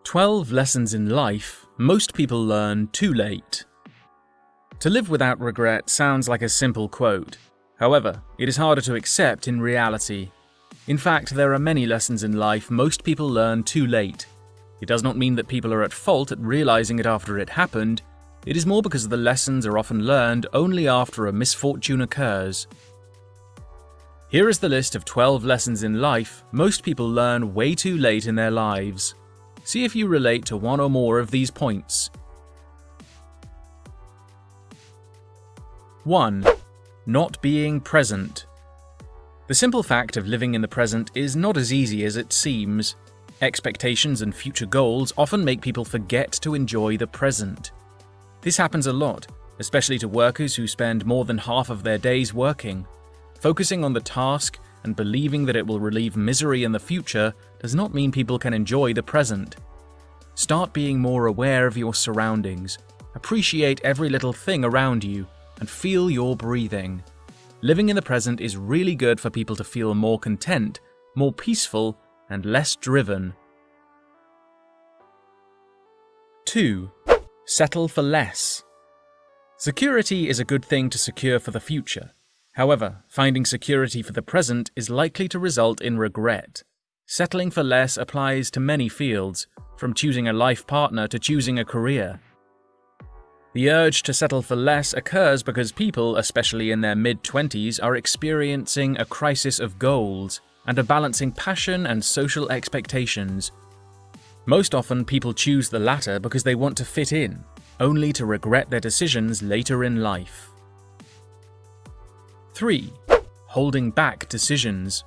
12 lessons in life most people learn too late. To live without regret sounds like a simple quote. However, it is harder to accept in reality. In fact, there are many lessons in life most people learn too late. It does not mean that people are at fault at realizing it after it happened. It is more because the lessons are often learned only after a misfortune occurs. Here is the list of 12 lessons in life most people learn way too late in their lives. See if you relate to one or more of these points. 1. Not being present. The simple fact of living in the present is not as easy as it seems. Expectations and future goals often make people forget to enjoy the present. This happens a lot, especially to workers who spend more than half of their days working. Focusing on the task and believing that it will relieve misery in the future does not mean people can enjoy the present. Start being more aware of your surroundings. Appreciate every little thing around you and feel your breathing. Living in the present is really good for people to feel more content, more peaceful, and less driven. 2. Settle for less. Security is a good thing to secure for the future. However, finding security for the present is likely to result in regret. Settling for less applies to many fields, from choosing a life partner to choosing a career. The urge to settle for less occurs because people, especially in their mid-20s, are experiencing a crisis of goals and are balancing passion and social expectations. Most often, people choose the latter because they want to fit in, only to regret their decisions later in life. 3. Holding back decisions.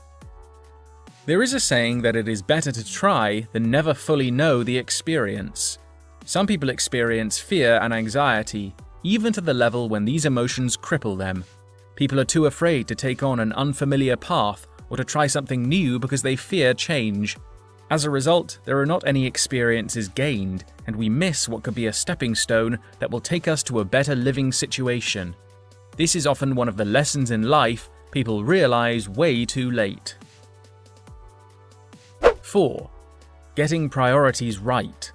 There is a saying that it is better to try than never fully know the experience. Some people experience fear and anxiety, even to the level when these emotions cripple them. People are too afraid to take on an unfamiliar path or to try something new because they fear change. As a result, there are not any experiences gained, and we miss what could be a stepping stone that will take us to a better living situation. This is often one of the lessons in life people realize way too late. 4. Getting priorities right.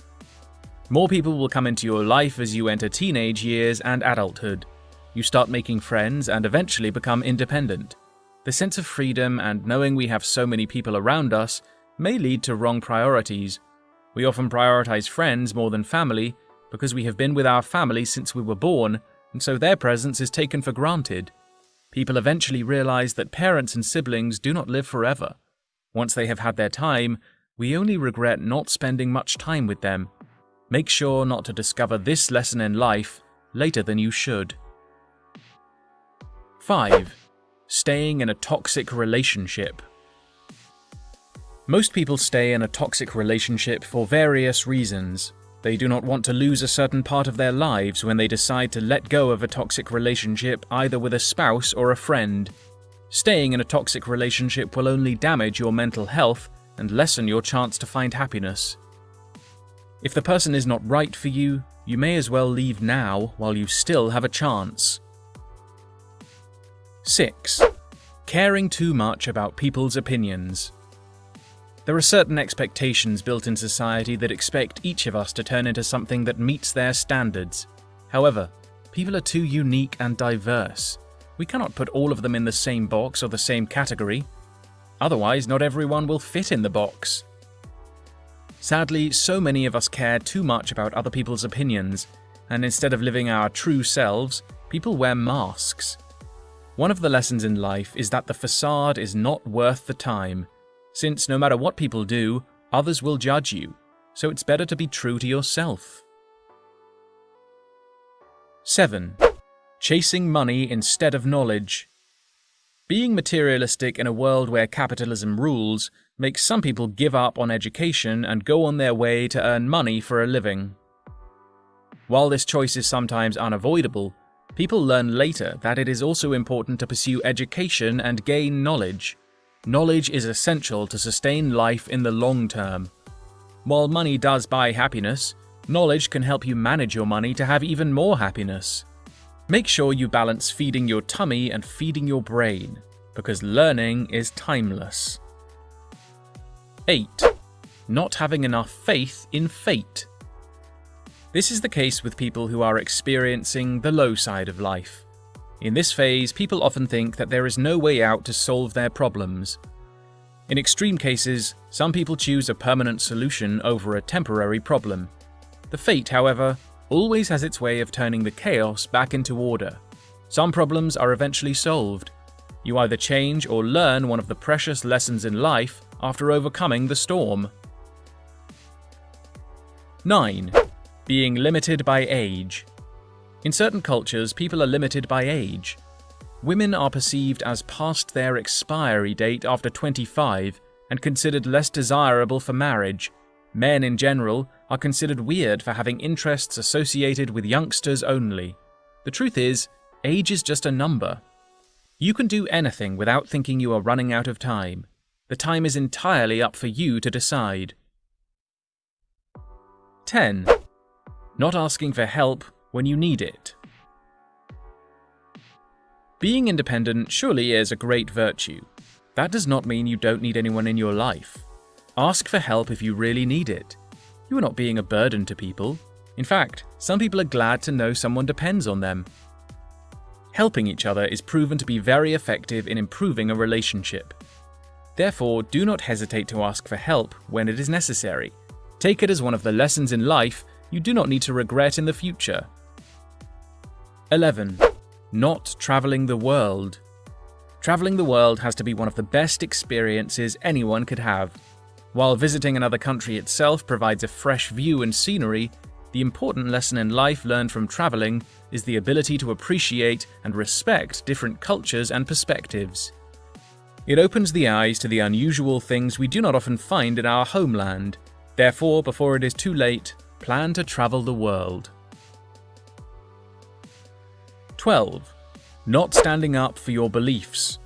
More people will come into your life as you enter teenage years and adulthood. You start making friends and eventually become independent. The sense of freedom and knowing we have so many people around us may lead to wrong priorities. We often prioritize friends more than family because we have been with our family since we were born, and so their presence is taken for granted. People eventually realize that parents and siblings do not live forever. Once they have had their time, we only regret not spending much time with them. Make sure not to discover this lesson in life later than you should. 5. Staying in a toxic relationship. Most people stay in a toxic relationship for various reasons. They do not want to lose a certain part of their lives when they decide to let go of a toxic relationship either with a spouse or a friend. Staying in a toxic relationship will only damage your mental health and lessen your chance to find happiness. If the person is not right for you, you may as well leave now while you still have a chance. 6. Caring too much about people's opinions. There are certain expectations built in society that expect each of us to turn into something that meets their standards. However, people are too unique and diverse. We cannot put all of them in the same box or the same category. Otherwise, not everyone will fit in the box. Sadly, so many of us care too much about other people's opinions, and instead of living our true selves, people wear masks. One of the lessons in life is that the facade is not worth the time, since no matter what people do, others will judge you, so it's better to be true to yourself. 7. Chasing money instead of knowledge. Being materialistic in a world where capitalism rules makes some people give up on education and go on their way to earn money for a living. While this choice is sometimes unavoidable, people learn later that it is also important to pursue education and gain knowledge. Knowledge is essential to sustain life in the long term. While money does buy happiness, knowledge can help you manage your money to have even more happiness. Make sure you balance feeding your tummy and feeding your brain, because learning is timeless. 8. not having enough faith in fate. This is the case with people who are experiencing the low side of life. In this phase, people often think that there is no way out to solve their problems. In extreme cases, some people choose a permanent solution over a temporary problem. The fate, however, always has its way of turning the chaos back into order. Some problems are eventually solved. You either change or learn one of the precious lessons in life after overcoming the storm. 9. Being limited by age. In certain cultures, people are limited by age. Women are perceived as past their expiry date after 25 and considered less desirable for marriage. Men in general are considered weird for having interests associated with youngsters only. The truth is, age is just a number. You can do anything without thinking you are running out of time. The time is entirely up for you to decide. 10. Not asking for help when you need it. Being independent surely is a great virtue. That does not mean you don't need anyone in your life. Ask for help if you really need it. You are not being a burden to people. In fact, some people are glad to know someone depends on them. Helping each other is proven to be very effective in improving a relationship. Therefore, do not hesitate to ask for help when it is necessary. Take it as one of the lessons in life you do not need to regret in the future. 11. Not traveling the world. Traveling the world has to be one of the best experiences anyone could have. While visiting another country itself provides a fresh view and scenery, the important lesson in life learned from traveling is the ability to appreciate and respect different cultures and perspectives. It opens the eyes to the unusual things we do not often find in our homeland. Therefore, before it is too late, plan to travel the world. 12. Not standing up for your beliefs.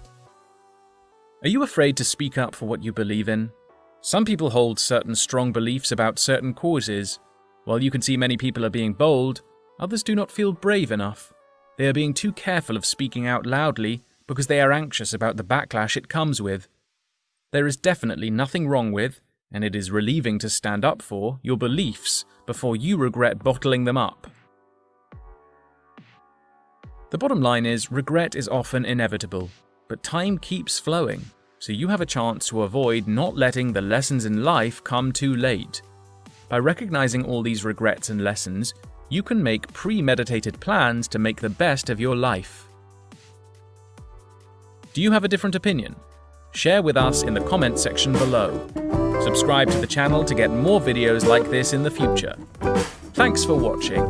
Are you afraid to speak up for what you believe in? Some people hold certain strong beliefs about certain causes. While you can see many people are being bold, others do not feel brave enough. They are being too careful of speaking out loudly because they are anxious about the backlash it comes with. There is definitely nothing wrong with, and it is relieving to stand up for, your beliefs before you regret bottling them up. The bottom line is, regret is often inevitable, but time keeps flowing, so you have a chance to avoid not letting the lessons in life come too late. By recognizing all these regrets and lessons, you can make premeditated plans to make the best of your life. Do you have a different opinion? Share with us in the comment section below. Subscribe to the channel to get more videos like this in the future. Thanks for watching.